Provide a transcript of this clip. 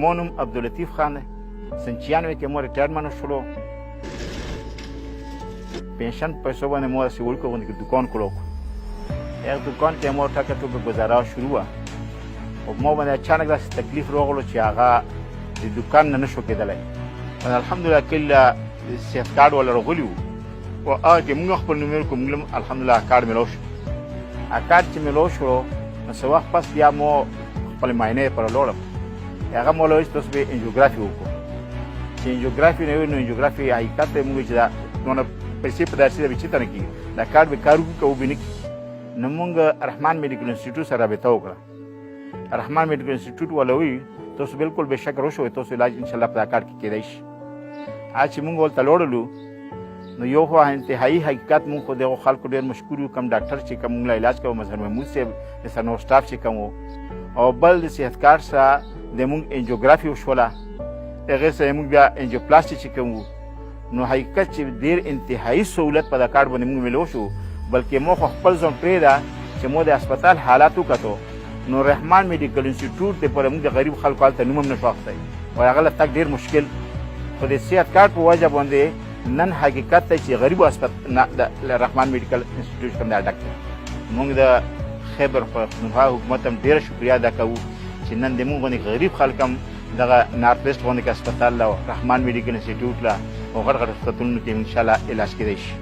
مونم عبداللطیف خان دی سن 96 کې مو ریټایرمنټ شولو پنشن پیسو باندې مو داسې وړوکی غوندې دوکان کړو هغه دوکان کې مو ټکه ټوکه ګزاره شروع وه او ما باندې اچانک داسې تکلیف راغلو چې هغه د دوکان نه نشو کېدلی الحمدلله کله صحت کارډ والا راغلي وو او هغه کې موږ خپل نومېر کړو موږ هم الحمدلله کارډ میلاو شو هغه کارډ چې میلاو شو نو څه وخت پس بیا مو خپل معاینې لپاره لاړم هغه مو ویل چې تاسو به انجیوګرافي وکړو چې انجیوګرافي نه وي نو انجیوګرافي حقیقت دی موږ چې دا دونه پیسې په داسې ځای چېرته نه کېږي دا کارډ به کار وکړو که وبې نه کړي نو موږ رحمان میډیکل انسټیټیوټ سره رابطه وکړه رحمان میډیکل انسټیټیوټ والا وایي تاسو بالکل بېشک وشوئ تاسو علاج انشاءالله په دا کارډ کې کېدی شي هغه چې موږ ورته لاړلو نو یو خو انتهایي حقیقت موږ خو دغو خلکو ډېر مشکور یو کم ډاکټر چې کوم موږ له علاج کوو مظهر محمود صاحب د سره نور سټاف چې کوم او بل د صحت کارډ سره د موږ انجیوګرافي وشوله هغې سره موږ بیا انجیوپلاسټي چې کوم نو حقیقت چې ډېر انتهایي سهولت په دا کارډ باندې موږ میلو شو بلکې مو خو خپل ځان پرېږده چې مو د هسپتال حالات وکتو نو رحمان میډیکل انسټیټیوټ دپاره موږ د غریب خلکو هلته نوم هم نه شو اخیستی او هغه له تګ ډېر مشکل خو د صحت کارډ په وجه باندې نن حقیقت دی چې غریبو رحمان میډیکل انسټیټیوټ کوم دا ډک دی موږ د خیبر پښتونخوا حکومت هم ډېره شکریه ادا کوو چې نن د موږ غوندې غریب خلک هم دغه نارت ویسټ غوندې هسپتال له رحمان میډیکل انسټیټیوټ له او غټ غټ هسپتالونو کې انشاءالله علاج کېدی شي